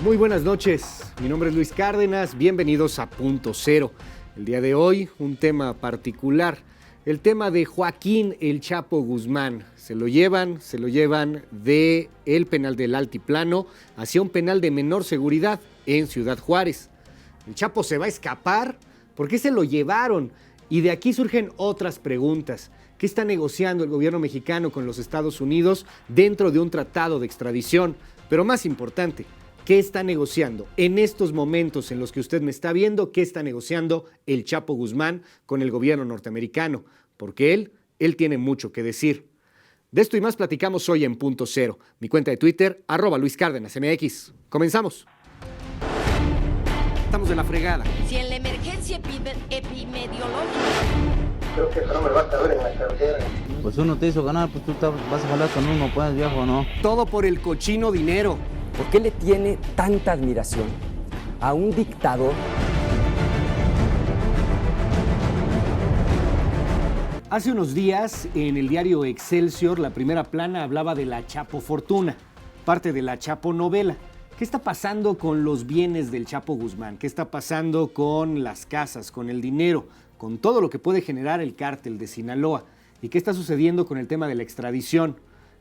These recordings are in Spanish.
Muy buenas noches, mi nombre es Luis Cárdenas, bienvenidos a Punto Cero. El día de hoy, un tema particular, el tema de Joaquín El Chapo Guzmán. Se lo llevan de el penal del Altiplano hacia un penal de menor seguridad en Ciudad Juárez. El Chapo se va a escapar, ¿por qué se lo llevaron? Y de aquí surgen otras preguntas. ¿Qué está negociando el gobierno mexicano con los Estados Unidos dentro de un tratado de extradición? Pero más importante, ¿qué está negociando en estos momentos en los que usted me está viendo? ¿Qué está negociando el Chapo Guzmán con el gobierno norteamericano? Porque él tiene mucho que decir. De esto y más platicamos hoy en Punto Cero. Mi cuenta de Twitter, @LuisCárdenasMX. Comenzamos. Estamos de la fregada. Si en la emergencia epidemiológica... Creo que eso no me va a caber en la cartera. Pues uno te hizo ganar, pues tú vas a hablar con uno, pues viejo, ¿no? Todo por el cochino dinero. ¿Por qué le tiene tanta admiración a un dictador? Hace unos días, en el diario Excelsior, la primera plana hablaba de la Chapo Fortuna, parte de la Chapo novela. ¿Qué está pasando con los bienes del Chapo Guzmán? ¿Qué está pasando con las casas, con el dinero, con todo lo que puede generar el cártel de Sinaloa? ¿Y qué está sucediendo con el tema de la extradición?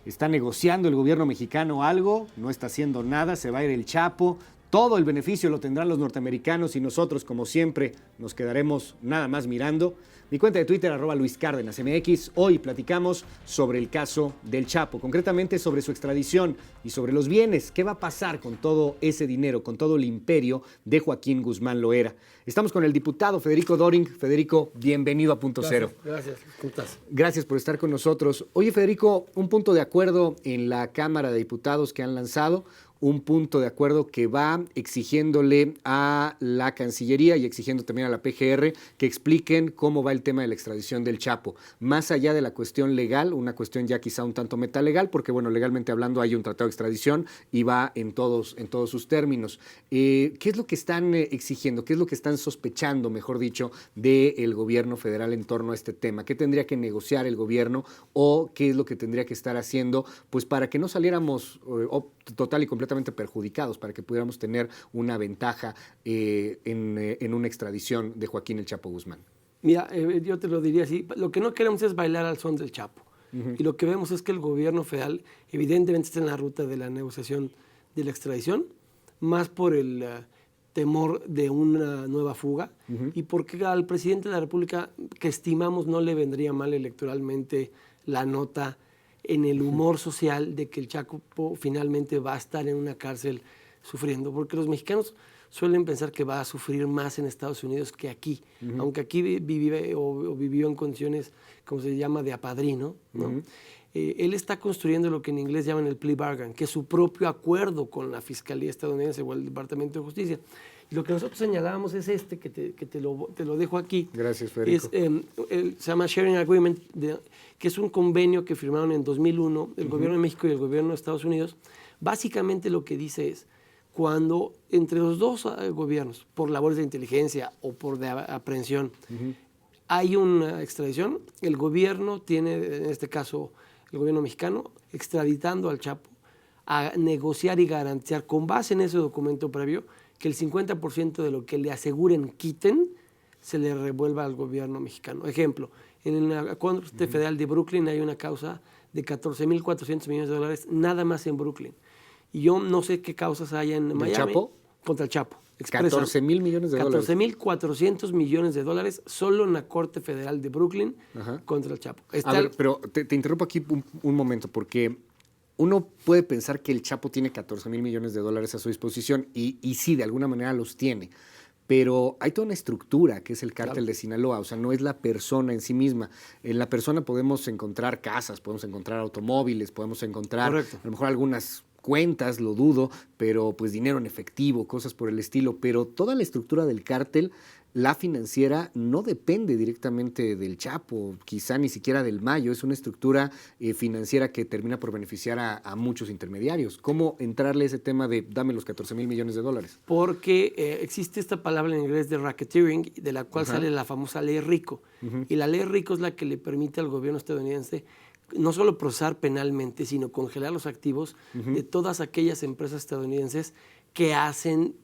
¿Está negociando el gobierno mexicano algo? ¿No está haciendo nada? ¿Se va a ir el Chapo? Todo el beneficio lo tendrán los norteamericanos y nosotros, como siempre, nos quedaremos nada más mirando. Mi cuenta de Twitter, @LuisCárdenasMX. Hoy platicamos sobre el caso del Chapo, concretamente sobre su extradición y sobre los bienes. ¿Qué va a pasar con todo ese dinero, con todo el imperio de Joaquín Guzmán Loera? Estamos con el diputado Federico Doring. Federico, bienvenido a Punto Cero. Gracias. ¿Cómo estás? Gracias por estar con nosotros. Oye, Federico, un punto de acuerdo en la Cámara de Diputados que han lanzado, un punto de acuerdo que va exigiéndole a la Cancillería y exigiendo también a la PGR que expliquen cómo va el tema de la extradición del Chapo. Más allá de la cuestión legal, una cuestión ya quizá un tanto metalegal, porque bueno, legalmente hablando hay un tratado de extradición y va en todos sus términos. ¿Qué es lo que están exigiendo? ¿Qué es lo que están sospechando, mejor dicho, del gobierno federal en torno a este tema? ¿Qué tendría que negociar el gobierno o qué es lo que tendría que estar haciendo pues para que no saliéramos total y completamente perjudicados, para que pudiéramos tener una ventaja en una extradición de Joaquín El Chapo Guzmán? Mira, yo te lo diría así, lo que no queremos es bailar al son del Chapo. Y lo que vemos es que el gobierno federal evidentemente está en la ruta de la negociación de la extradición, más por el temor de una nueva fuga y porque al presidente de la República, que estimamos no le vendría mal electoralmente la nota en el humor social de que el Chapo finalmente va a estar en una cárcel sufriendo, porque los mexicanos suelen pensar que va a sufrir más en Estados Unidos que aquí, aunque aquí vivió en condiciones, como se llama, de apadrino, ¿no? Él está construyendo lo que en inglés llaman el plea bargain, que es su propio acuerdo con la Fiscalía estadounidense o el Departamento de Justicia. Y lo que nosotros señalábamos es que te lo dejo aquí. Gracias, Federico. Se llama Sharing Agreement, que es un convenio que firmaron en 2001 el gobierno de México y el gobierno de Estados Unidos. Básicamente lo que dice es, cuando entre los dos gobiernos, por labores de inteligencia o por de aprehensión, hay una extradición, el gobierno tiene, en este caso el gobierno mexicano, extraditando al Chapo, a negociar y garantizar con base en ese documento previo que el 50% de lo que le aseguren quiten se le revuelva al gobierno mexicano. Ejemplo, en la Corte Federal de Brooklyn hay una causa de 14.400 millones de dólares nada más en Brooklyn. Y yo no sé qué causas hay en Miami. ¿El Chapo? Contra el Chapo. 14,000 millones de dólares. 14.400 millones de dólares solo en la Corte Federal de Brooklyn contra el Chapo. A ver, pero te interrumpo aquí un momento, porque uno puede pensar que el Chapo tiene 14,000 millones de dólares a su disposición y sí, de alguna manera los tiene. Pero hay toda una estructura que es el cártel de Sinaloa, o sea, no es la persona en sí misma. En la persona podemos encontrar casas, podemos encontrar automóviles, podemos encontrar a lo mejor algunas cuentas, lo dudo, pero pues dinero en efectivo, cosas por el estilo. Pero toda la estructura del cártel, la financiera, no depende directamente del Chapo, quizá ni siquiera del Mayo. Es una estructura financiera que termina por beneficiar a muchos intermediarios. ¿Cómo entrarle a ese tema de dame los 14,000 millones de dólares? Porque existe esta palabra en inglés de racketeering, de la cual sale la famosa ley RICO. Y la ley RICO es la que le permite al gobierno estadounidense no solo procesar penalmente, sino congelar los activos de todas aquellas empresas estadounidenses que hacen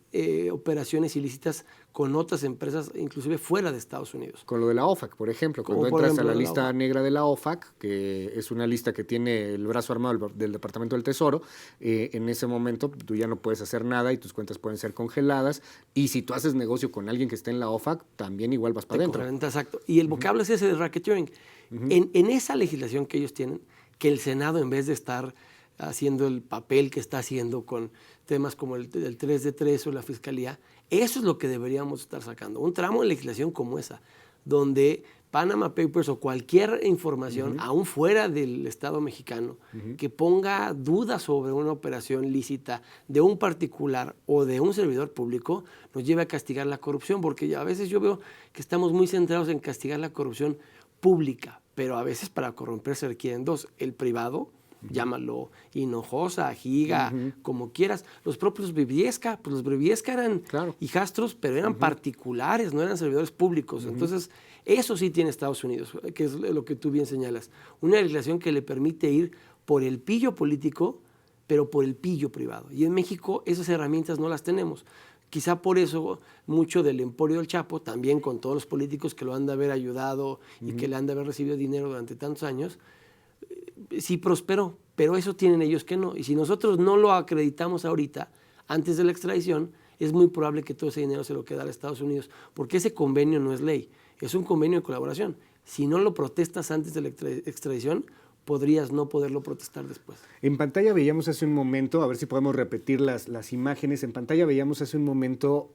operaciones ilícitas con otras empresas, inclusive fuera de Estados Unidos. Con lo de la OFAC, por ejemplo, cuando entras a la lista negra de la OFAC, que es una lista que tiene el brazo armado del Departamento del Tesoro, en ese momento tú ya no puedes hacer nada y tus cuentas pueden ser congeladas, y si tú haces negocio con alguien que esté en la OFAC, también igual vas para adentro. Exacto. Y el vocablo es ese de racketeering. En esa legislación que ellos tienen, que el Senado, en vez de estar haciendo el papel que está haciendo con temas como el 3 de 3 o la Fiscalía, eso es lo que deberíamos estar sacando. Un tramo de legislación como esa, donde Panama Papers o cualquier información, aún fuera del Estado mexicano, que ponga dudas sobre una operación lícita de un particular o de un servidor público, nos lleve a castigar la corrupción, porque a veces yo veo que estamos muy centrados en castigar la corrupción pública, pero a veces para corromper se requieren dos: el privado, llámalo Hinojosa, Giga, como quieras. Los propios Briviesca, pues los Briviesca eran hijastros, pero eran particulares, no eran servidores públicos. Entonces, eso sí tiene Estados Unidos, que es lo que tú bien señalas. Una legislación que le permite ir por el pillo político, pero por el pillo privado. Y en México esas herramientas no las tenemos. Quizá por eso mucho del emporio del Chapo, también con todos los políticos que lo han de haber ayudado y que le han de haber recibido dinero durante tantos años, sí prosperó, pero eso tienen ellos que no. Y si nosotros no lo acreditamos ahorita, antes de la extradición, es muy probable que todo ese dinero se lo quede a Estados Unidos, porque ese convenio no es ley, es un convenio de colaboración. Si no lo protestas antes de la extradición, podrías no poderlo protestar después. En pantalla veíamos hace un momento, a ver si podemos repetir las imágenes, en pantalla veíamos hace un momento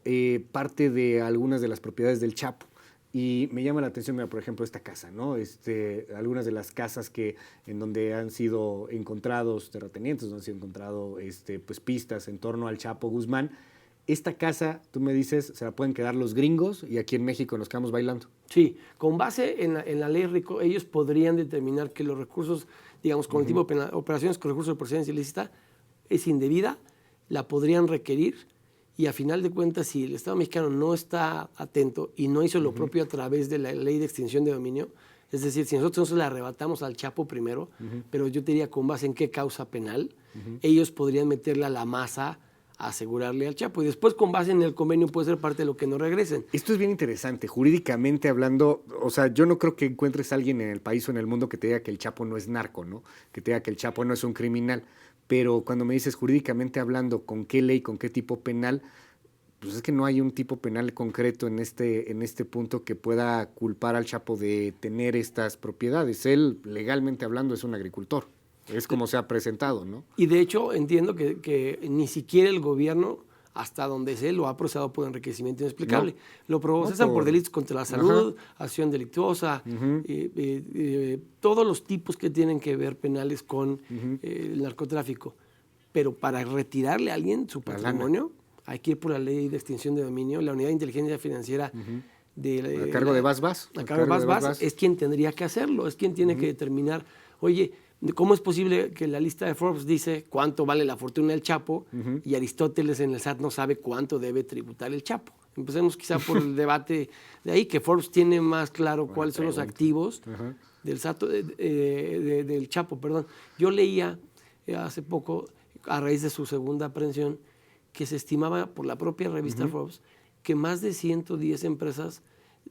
parte de algunas de las propiedades del Chapo. Y me llama la atención, mira, por ejemplo, esta casa, ¿no? Algunas de las casas en donde han sido encontrados terratenientes, donde han sido encontrado pues, pistas en torno al Chapo Guzmán. Esta casa, tú me dices, se la pueden quedar los gringos y aquí en México nos quedamos bailando. Sí, con base en la ley RICO, ellos podrían determinar que los recursos, digamos, con el tipo de operaciones con recursos de procedencia ilícita es indebida, la podrían requerir. Y a final de cuentas, si el Estado mexicano no está atento y no hizo lo propio a través de la ley de extinción de dominio, es decir, si nosotros le arrebatamos al Chapo primero, pero yo te diría con base en qué causa penal, ellos podrían meterle a la masa a asegurarle al Chapo. Y después, con base en el convenio, puede ser parte de lo que nos regresen. Esto es bien interesante. Jurídicamente hablando, o sea, yo no creo que encuentres a alguien en el país o en el mundo que te diga que el Chapo no es narco, ¿no? Que te diga que el Chapo no es un criminal. Pero cuando me dices jurídicamente hablando, ¿con qué ley, con qué tipo penal? Pues es que no hay un tipo penal concreto en este punto que pueda culpar al Chapo de tener estas propiedades. Él, legalmente hablando, es un agricultor. Es como se ha presentado, ¿no? Y de hecho, entiendo que ni siquiera el gobierno, hasta donde sé, lo ha procesado por enriquecimiento inexplicable. No. Lo procesan por delitos contra la salud, acción delictuosa, todos los tipos que tienen que ver penales con el narcotráfico. Pero para retirarle a alguien su patrimonio, hay que ir por la ley de extinción de dominio. La unidad de inteligencia financiera a cargo de Bas. A cargo de Bas es quien tendría que hacerlo, es quien tiene que determinar, oye, ¿cómo es posible que la lista de Forbes dice cuánto vale la fortuna del Chapo y Aristóteles en el SAT no sabe cuánto debe tributar el Chapo? Empecemos quizá por el debate de ahí, que Forbes tiene más claro cuáles son los activos del SAT, del Chapo. Perdón. Yo leía hace poco, a raíz de su segunda aprehensión, que se estimaba por la propia revista Forbes que más de 110 empresas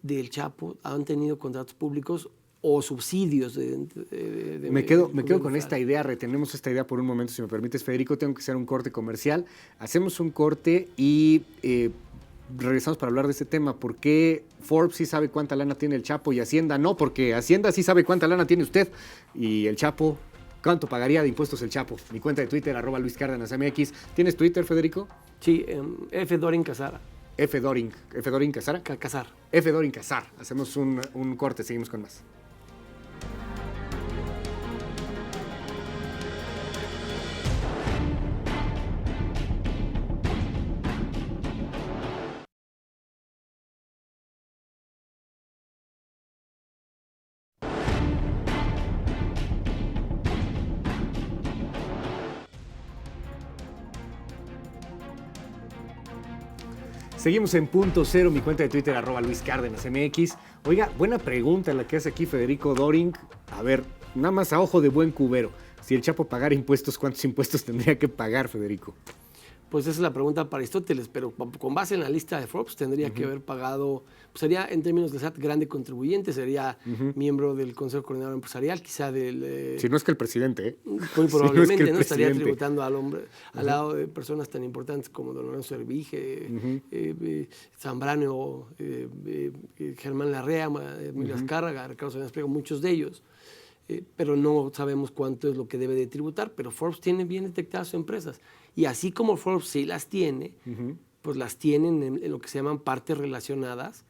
del Chapo han tenido contratos públicos o subsidios me quedo con esta idea, retenemos esta idea por un momento, si me permites, Federico. Tengo que hacer un corte comercial. Hacemos un corte y regresamos para hablar de este tema. ¿Por qué Forbes sí sabe cuánta lana tiene el Chapo y Hacienda no? Porque Hacienda sí sabe cuánta lana tiene usted y el Chapo, ¿cuánto pagaría de impuestos el Chapo? Mi cuenta de Twitter, @LuisCárdenasMX. ¿Tienes Twitter, Federico? Sí, F. Dorin Casara. F. Dorin Casara. Casar. F. Dorin Casar. Hacemos un corte, seguimos con más. Seguimos en Punto Cero, mi cuenta de Twitter, @LuisCárdenasMX. Oiga, buena pregunta la que hace aquí Federico Doring. A ver, nada más a ojo de buen cubero. Si el Chapo pagara impuestos, ¿cuántos impuestos tendría que pagar, Federico? Pues esa es la pregunta para Aristóteles, pero con base en la lista de Forbes tendría que haber pagado, pues sería en términos de SAT grande contribuyente, sería miembro del Consejo Coordinador Empresarial, quizá del... Si no es que el presidente, ¿eh? Muy probablemente, Si no es que el ¿no? Estaría presidente. tributando al lado de personas tan importantes como don Lorenzo Servige, Zambrano, Germán Larrea, Emilio Azcárraga, Ricardo Salinas Pliego, muchos de ellos. Pero no sabemos cuánto es lo que debe de tributar, pero Forbes tiene bien detectadas sus empresas. Y así como Forbes sí las tiene, pues las tienen en lo que se llaman partes relacionadas,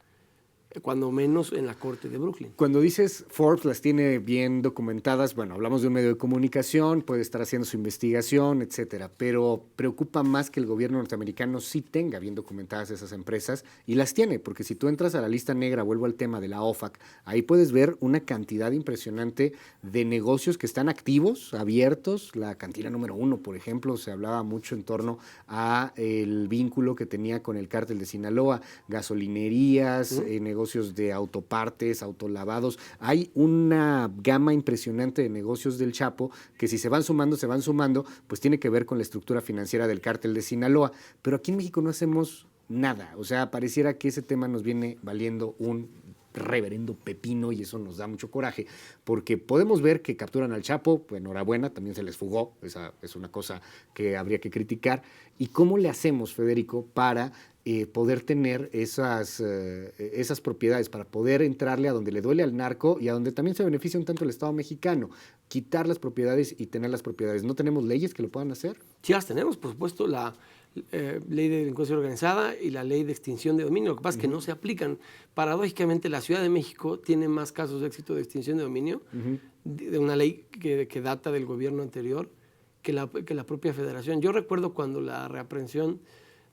cuando menos en la corte de Brooklyn. Cuando dices Forbes las tiene bien documentadas, bueno, hablamos de un medio de comunicación, puede estar haciendo su investigación, etcétera, pero preocupa más que el gobierno norteamericano sí tenga bien documentadas esas empresas, y las tiene, porque si tú entras a la lista negra, vuelvo al tema de la OFAC, ahí puedes ver una cantidad impresionante de negocios que están activos, abiertos. La cantina número 1, por ejemplo, se hablaba mucho en torno a el vínculo que tenía con el cártel de Sinaloa, gasolinerías, negocios de autopartes, autolavados. Hay una gama impresionante de negocios del Chapo que si se van sumando, pues tiene que ver con la estructura financiera del cártel de Sinaloa. Pero aquí en México no hacemos nada. O sea, pareciera que ese tema nos viene valiendo un reverendo pepino, y eso nos da mucho coraje, porque podemos ver que capturan al Chapo, pues enhorabuena, también se les fugó, esa es una cosa que habría que criticar. ¿Y cómo le hacemos, Federico, para poder tener esas propiedades, para poder entrarle a donde le duele al narco y a donde también se beneficia un tanto el Estado mexicano? Quitar las propiedades y tener las propiedades. ¿No tenemos leyes que lo puedan hacer? Sí, las tenemos, por supuesto, la ley de delincuencia organizada y la ley de extinción de dominio. Lo que pasa es que no se aplican. Paradójicamente, la Ciudad de México tiene más casos de éxito de extinción de dominio de una ley que data del gobierno anterior que la propia federación. Yo recuerdo cuando la reaprehensión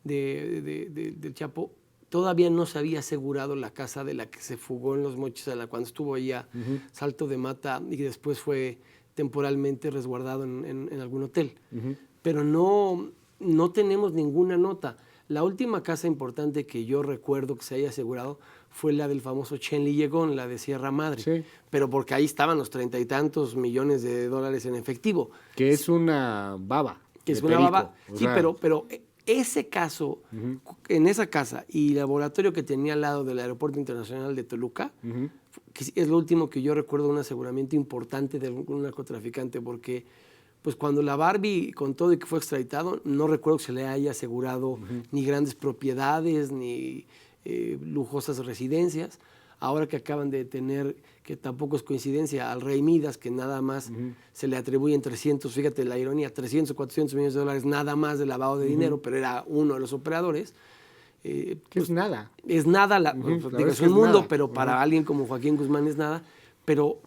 del Chapo, todavía no se había asegurado la casa de la que se fugó en Los Mochis, cuando estuvo ahí a Salto de Mata, y después fue temporalmente resguardado en algún hotel. Pero no tenemos ninguna nota. La última casa importante que yo recuerdo que se haya asegurado fue la del famoso Chen Lillegón, la de Sierra Madre. Sí. Pero porque ahí estaban los 30 y tantos millones de dólares en efectivo. Que es una baba. Que es una baba. Sí, pero ese caso, en esa casa y el laboratorio que tenía al lado del Aeropuerto Internacional de Toluca, que es lo último que yo recuerdo, un aseguramiento importante de un narcotraficante, porque pues cuando la Barbie, con todo y que fue extraditado, no recuerdo que se le haya asegurado ni grandes propiedades, ni lujosas residencias. Ahora que acaban de tener, que tampoco es coincidencia, al rey Midas, que nada más se le atribuyen 300, fíjate la ironía, 300 o 400 millones de dólares nada más de lavado de dinero, pero era uno de los operadores. Pues, es nada. Es nada, es un mundo, nada. Pero para alguien como Joaquín Guzmán es nada. Pero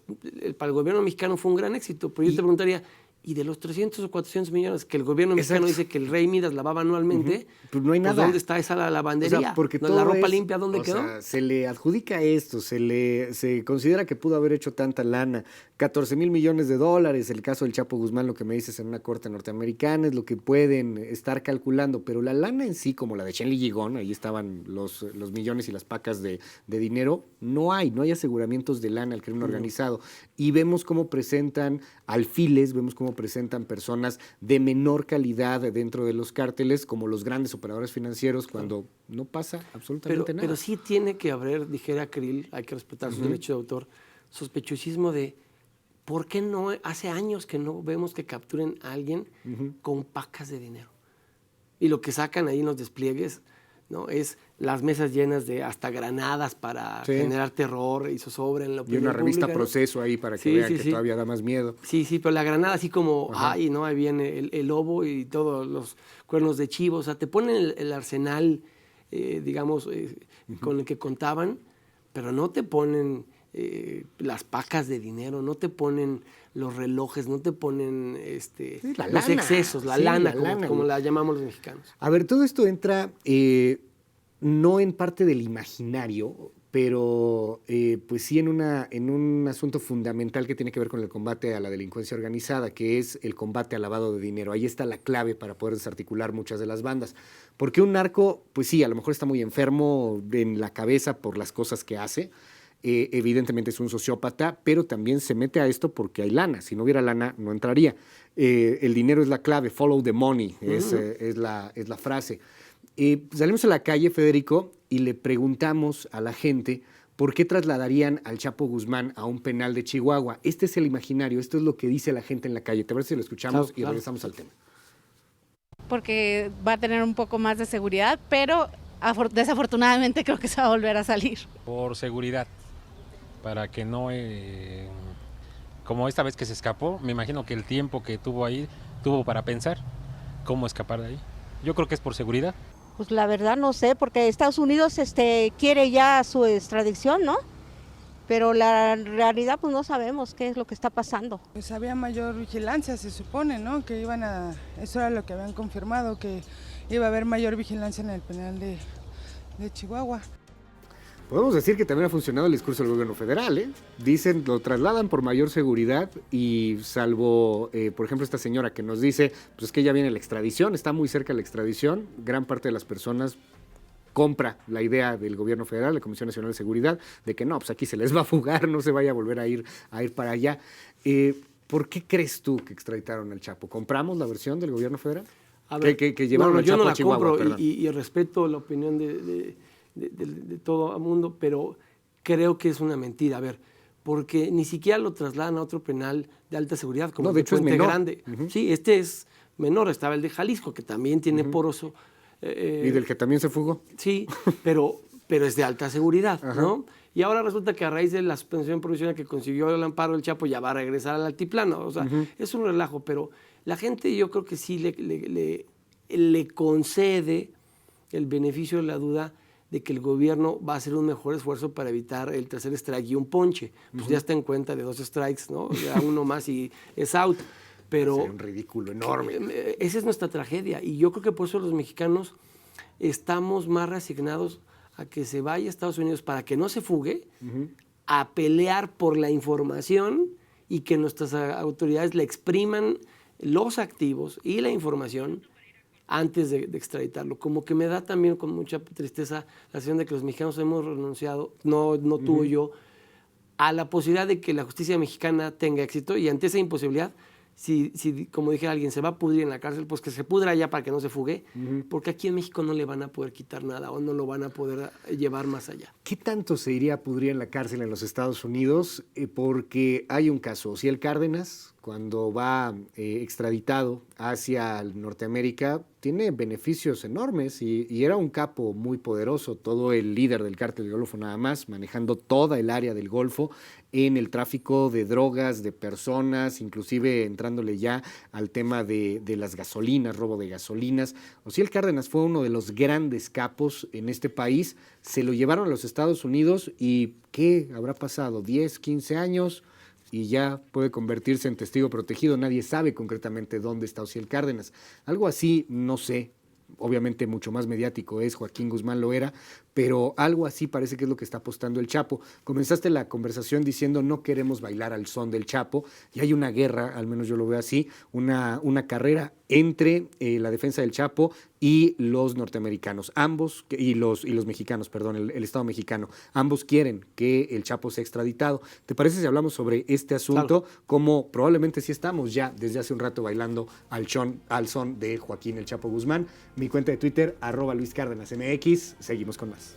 para el gobierno mexicano fue un gran éxito. Pero yo te preguntaría, y de los 300 o 400 millones que el gobierno mexicano dice que el rey Midas lavaba anualmente, pues no hay nada. ¿Dónde está esa lavandería? O sea, porque ¿La ropa limpia dónde quedó? Sea, se le adjudica esto, se considera que pudo haber hecho tanta lana, 14 mil millones de dólares, el caso del Chapo Guzmán, lo que me dices en una corte norteamericana, es lo que pueden estar calculando, pero la lana en sí, como la de Chen Lillegón, ahí estaban los millones y las pacas de dinero, no hay aseguramientos de lana al crimen organizado. Y vemos cómo presentan alfiles, vemos cómo presentan personas de menor calidad dentro de los cárteles, como los grandes operadores financieros, cuando no pasa absolutamente nada. Pero sí tiene que haber, dijera Krill, hay que respetar sus derechos de autor, sospechosismo de ¿por qué no? Hace años que no vemos que capturen a alguien con pacas de dinero. Y lo que sacan ahí en los despliegues, ¿no? Es las mesas llenas de hasta granadas para generar terror y zozobra en la opinión pública. Y una revista pública, Proceso ahí para que vean que todavía da más miedo. Sí, pero la granada así como, ahí viene el lobo y todos los cuernos de chivo. O sea, te ponen el arsenal, digamos, con el que contaban, pero no te ponen las pacas de dinero, no te ponen los relojes, no te ponen los excesos, la lana, como la llamamos los mexicanos. A ver, todo esto entra no en parte del imaginario, pero pues sí en un asunto fundamental que tiene que ver con el combate a la delincuencia organizada, que es el combate al lavado de dinero. Ahí está la clave para poder desarticular muchas de las bandas. Porque un narco, pues sí, a lo mejor está muy enfermo en la cabeza por las cosas que hace, Evidentemente es un sociópata, pero también se mete a esto porque hay lana. Si no hubiera lana, no entraría. El dinero es la clave, follow the money, es la frase. Salimos a la calle, Federico, y le preguntamos a la gente por qué trasladarían al Chapo Guzmán a un penal de Chihuahua. Este es el imaginario, esto es lo que dice la gente en la calle. ¿Te parece si lo escuchamos y regresamos al tema? Porque va a tener un poco más de seguridad, pero desafortunadamente creo que se va a volver a salir. Por seguridad, para que no, como esta vez que se escapó, me imagino que el tiempo que tuvo ahí, tuvo para pensar cómo escapar de ahí. Yo creo que es por seguridad. Pues la verdad no sé, porque Estados Unidos quiere ya su extradición, ¿no? Pero la realidad pues no sabemos qué es lo que está pasando. Pues había mayor vigilancia, se supone, ¿no? Que eso era lo que habían confirmado, que iba a haber mayor vigilancia en el penal de Chihuahua. Podemos decir que también ha funcionado el discurso del gobierno federal, ¿eh? Dicen, lo trasladan por mayor seguridad y salvo, por ejemplo, esta señora que nos dice, pues es que ya viene la extradición, está muy cerca la extradición, gran parte de las personas compra la idea del gobierno federal, la Comisión Nacional de Seguridad, de que no, pues aquí se les va a fugar, no se vaya a volver a ir para allá. ¿Por qué crees tú que extraditaron al Chapo? ¿Compramos la versión del gobierno federal? A ver, que llevaron al yo Chapo no a la Chihuahua, compro y respeto la opinión de todo el mundo, pero creo que es una mentira. A ver, porque ni siquiera lo trasladan a otro penal de alta seguridad como no, de hecho es menor. Grande. Sí, este es menor, estaba el de Jalisco, que también tiene poroso. Y del que también se fugó. Sí, pero es de alta seguridad, ¿no? Y ahora resulta que a raíz de la suspensión provisional que consiguió el amparo del Chapo ya va a regresar al altiplano. O sea, es un relajo, pero la gente yo creo que sí le concede el beneficio de la duda de que el gobierno va a hacer un mejor esfuerzo para evitar el tercer strike y un ponche. Pues ya está en cuenta de 2 strikes, ¿no? Ya uno más y es out. Pero sería un ridículo enorme. Esa es nuestra tragedia. Y yo creo que por eso los mexicanos estamos más resignados a que se vaya a Estados Unidos para que no se fugue, a pelear por la información y que nuestras autoridades le expriman los activos y la información antes de extraditarlo. Como que me da también con mucha tristeza la sensación de que los mexicanos hemos renunciado, no tú y yo, a la posibilidad de que la justicia mexicana tenga éxito, y ante esa imposibilidad, si como dije alguien, se va a pudrir en la cárcel, pues que se pudra allá para que no se fugue, porque aquí en México no le van a poder quitar nada o no lo van a poder llevar más allá. ¿Qué tanto se iría a pudrir en la cárcel en los Estados Unidos? Porque hay un caso, Ociel Cárdenas, cuando va extraditado hacia Norteamérica, tiene beneficios enormes y era un capo muy poderoso, todo el líder del cártel del Golfo nada más, manejando toda el área del Golfo en el tráfico de drogas, de personas, inclusive entrándole ya al tema de las gasolinas, robo de gasolinas. Ociel Cárdenas fue uno de los grandes capos en este país, se lo llevaron a los Estados Unidos y ¿qué habrá pasado? 10, 15 años y ya puede convertirse en testigo protegido. Nadie sabe concretamente dónde está Ociel Cárdenas. Algo así, no sé, obviamente mucho más mediático es, Joaquín Guzmán lo era, pero algo así parece que es lo que está apostando el Chapo. Comenzaste la conversación diciendo no queremos bailar al son del Chapo, y hay una guerra, al menos yo lo veo así, una carrera entre la defensa del Chapo y los norteamericanos, ambos, y los mexicanos, perdón, el Estado mexicano, ambos quieren que el Chapo sea extraditado. ¿Te parece si hablamos sobre este asunto? Claro. Como probablemente sí estamos ya desde hace un rato bailando al son de Joaquín el Chapo Guzmán. Mi cuenta de Twitter, @LuisCárdenasMX. Seguimos con más.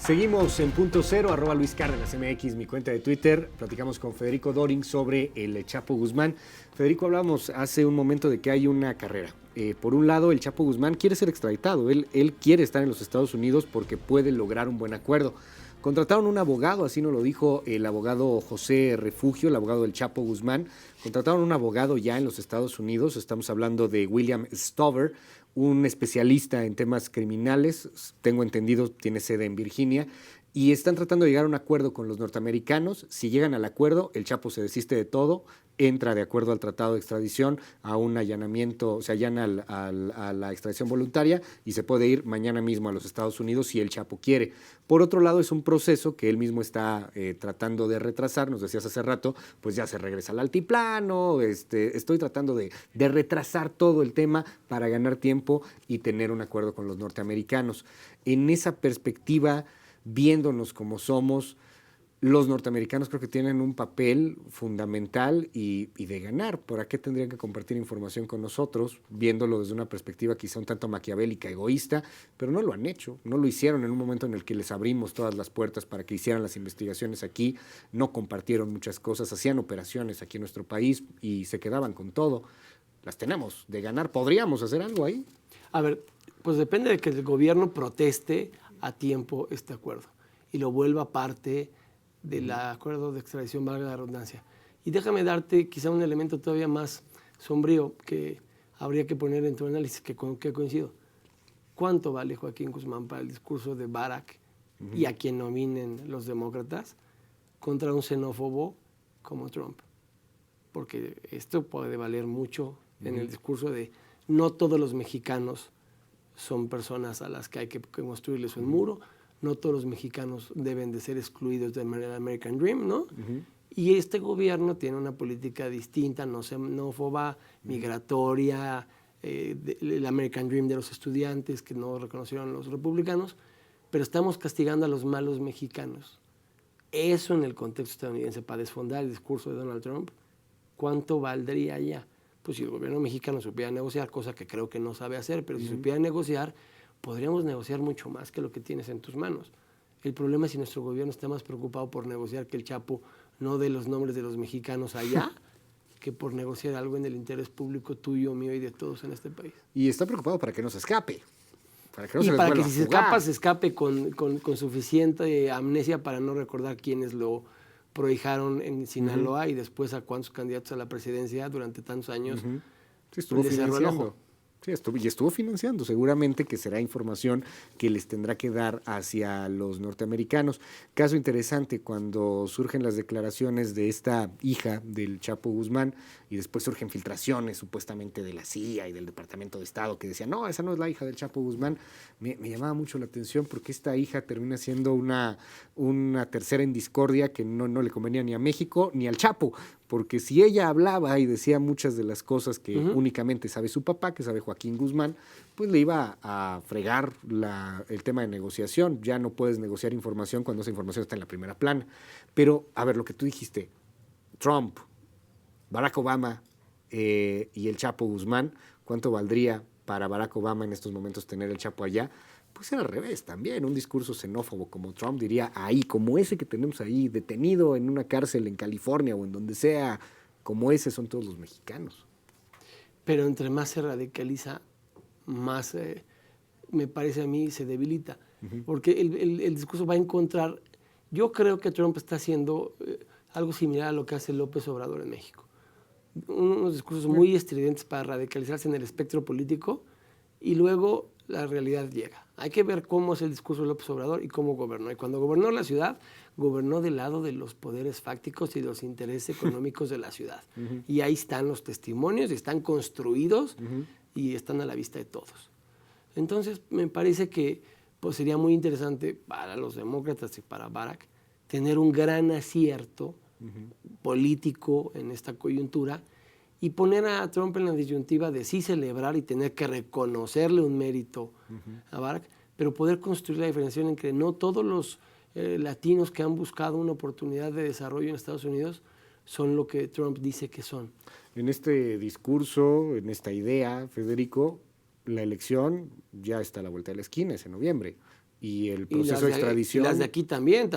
Seguimos en Punto Cero, @LuisCárdenasMX, mi cuenta de Twitter. Platicamos con Federico Doring sobre el Chapo Guzmán. Federico, hablábamos hace un momento de que hay una carrera. Por un lado, el Chapo Guzmán quiere ser extraditado. Él quiere estar en los Estados Unidos porque puede lograr un buen acuerdo. Contrataron un abogado, así nos lo dijo el abogado José Refugio, el abogado del Chapo Guzmán. Contrataron un abogado ya en los Estados Unidos. Estamos hablando de William Stover, un especialista en temas criminales, tengo entendido, tiene sede en Virginia, y están tratando de llegar a un acuerdo con los norteamericanos. Si llegan al acuerdo, el Chapo se desiste de todo, entra de acuerdo al tratado de extradición a un allanamiento, se allana a la extradición voluntaria y se puede ir mañana mismo a los Estados Unidos si el Chapo quiere. Por otro lado, es un proceso que él mismo está tratando de retrasar. Nos decías hace rato, pues ya se regresa al altiplano, estoy tratando de retrasar todo el tema para ganar tiempo y tener un acuerdo con los norteamericanos. En esa perspectiva, viéndonos como somos, los norteamericanos creo que tienen un papel fundamental y de ganar. ¿Por qué tendrían que compartir información con nosotros? Viéndolo desde una perspectiva quizá un tanto maquiavélica, egoísta, pero no lo han hecho, no lo hicieron en un momento en el que les abrimos todas las puertas para que hicieran las investigaciones aquí, no compartieron muchas cosas, hacían operaciones aquí en nuestro país y se quedaban con todo. Las tenemos de ganar, ¿podríamos hacer algo ahí? A ver, pues depende de que el gobierno proteste a tiempo este acuerdo y lo vuelva parte del acuerdo de extradición, valga la redundancia. Y déjame darte quizá un elemento todavía más sombrío que habría que poner en tu análisis, que coincido. ¿Cuánto vale Joaquín Guzmán para el discurso de Barack y a quien nominen los demócratas contra un xenófobo como Trump? Porque esto puede valer mucho en el discurso de no todos los mexicanos son personas a las que hay que construirles un muro, no todos los mexicanos deben de ser excluidos del American Dream, ¿no? Y este gobierno tiene una política distinta, no xenófoba, migratoria, el American Dream de los estudiantes que no reconocieron los republicanos, pero estamos castigando a los malos mexicanos. Eso en el contexto estadounidense, para desfondar el discurso de Donald Trump, ¿cuánto valdría ya? Pues si el gobierno mexicano supiera negociar, cosa que creo que no sabe hacer, pero si supiera negociar, podríamos negociar mucho más que lo que tienes en tus manos. El problema es si nuestro gobierno está más preocupado por negociar que el Chapo no dé los nombres de los mexicanos allá, que por negociar algo en el interés público tuyo, mío y de todos en este país. Y está preocupado para que no se escape. Para que no y se les para vuelva que si a se jugar. escapa, se escape con suficiente amnesia para no recordar quiénes lo prohijaron en Sinaloa y después a cuántos candidatos a la presidencia durante tantos años Sí, estuvo le cerró el financiando. ojo. Sí, estuvo financiando. Seguramente que será información que les tendrá que dar hacia los norteamericanos. Caso interesante, cuando surgen las declaraciones de esta hija del Chapo Guzmán y después surgen filtraciones supuestamente de la CIA y del Departamento de Estado que decían, no, esa no es la hija del Chapo Guzmán, me llamaba mucho la atención porque esta hija termina siendo una tercera en discordia que no le convenía ni a México ni al Chapo, porque si ella hablaba y decía muchas de las cosas que únicamente sabe su papá, que sabe Joaquín Guzmán, pues le iba a fregar el tema de negociación. Ya no puedes negociar información cuando esa información está en la primera plana. Pero, a ver, lo que tú dijiste, Trump, Barack Obama y el Chapo Guzmán, ¿cuánto valdría para Barack Obama en estos momentos tener el Chapo allá? Pues era al revés también, un discurso xenófobo como Trump diría ahí, como ese que tenemos ahí, detenido en una cárcel en California o en donde sea, como ese son todos los mexicanos. Pero entre más se radicaliza, más me parece a mí se debilita, porque el discurso va a encontrar, yo creo que Trump está haciendo algo similar a lo que hace López Obrador en México, unos discursos muy estridentes para radicalizarse en el espectro político y luego la realidad llega. Hay que ver cómo es el discurso de López Obrador y cómo gobernó. Y cuando gobernó la ciudad, gobernó del lado de los poderes fácticos y de los intereses económicos de la ciudad. Y ahí están los testimonios, y están construidos y están a la vista de todos. Entonces, me parece que pues, sería muy interesante para los demócratas y para Barack tener un gran acierto político en esta coyuntura y poner a Trump en la disyuntiva de sí celebrar y tener que reconocerle un mérito a Barack, pero poder construir la diferenciación entre no todos los latinos que han buscado una oportunidad de desarrollo en Estados Unidos son lo que Trump dice que son. En este discurso, en esta idea, Federico, la elección ya está a la vuelta de la esquina, es en noviembre. Y el proceso de extradición... Y las de aquí también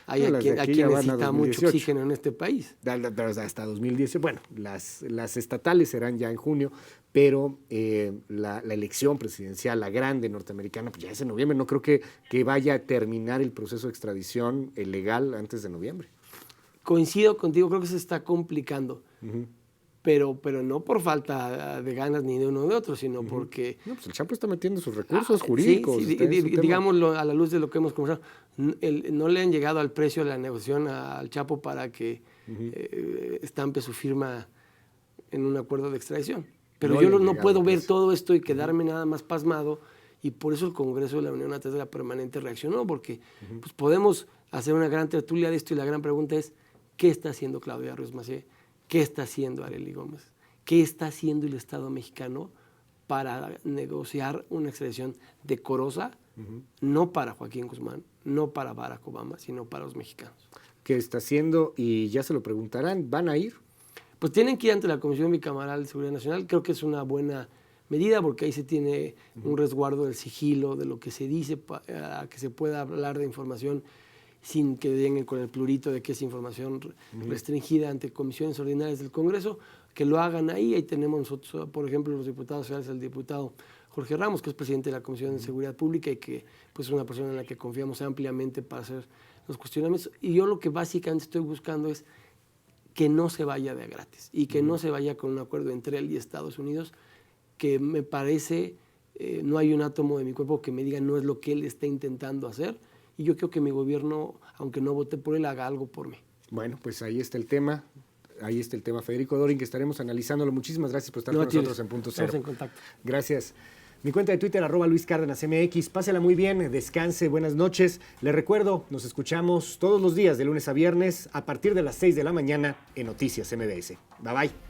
hay a quien necesita mucho oxígeno en este país. Pero hasta 2018, bueno, las estatales serán ya en junio, pero la elección presidencial, la grande norteamericana, pues ya es en noviembre. No creo que vaya a terminar el proceso de extradición legal antes de noviembre. Coincido contigo, creo que se está complicando. pero no por falta de ganas ni de uno o de otro, sino porque... No, pues el Chapo está metiendo sus recursos jurídicos. Sí, digámoslo a la luz de lo que hemos conversado, no le han llegado al precio de la negociación al Chapo para que estampe su firma en un acuerdo de extradición. Pero yo no puedo ver todo esto y quedarme nada más pasmado, y por eso el Congreso de la Unión a través de la permanente reaccionó, porque pues podemos hacer una gran tertulia de esto y la gran pregunta es, ¿qué está haciendo Claudia Ruiz Massieu? ¿Qué está haciendo Arely Gómez? ¿Qué está haciendo el Estado mexicano para negociar una extradición decorosa, no para Joaquín Guzmán, no para Barack Obama, sino para los mexicanos? ¿Qué está haciendo? Y ya se lo preguntarán, ¿van a ir? Pues tienen que ir ante la Comisión Bicameral de Seguridad Nacional. Creo que es una buena medida porque ahí se tiene un resguardo del sigilo, de lo que se dice, a que se pueda hablar de información sin que lleguen con el plurito de que es información restringida ante comisiones ordinarias del Congreso, que lo hagan ahí. Ahí tenemos nosotros, por ejemplo, los diputados federales, el diputado Jorge Ramos, que es presidente de la Comisión de Seguridad Pública y que pues, es una persona en la que confiamos ampliamente para hacer los cuestionamientos. Y yo lo que básicamente estoy buscando es que no se vaya de a gratis y que no se vaya con un acuerdo entre él y Estados Unidos, que me parece, no hay un átomo de mi cuerpo que me diga no es lo que él está intentando hacer. Y yo creo que mi gobierno, aunque no vote por él, haga algo por mí. Bueno, pues ahí está el tema. Ahí está el tema, Federico Dorin, que estaremos analizándolo. Muchísimas gracias por estar con nosotros en Punto Cero. Estamos en contacto. Gracias. Mi cuenta de Twitter, @LuisCárdenasMX. Pásela muy bien, descanse, buenas noches. Le recuerdo, nos escuchamos todos los días de lunes a viernes a partir de las 6 de la mañana en Noticias MBS. Bye bye.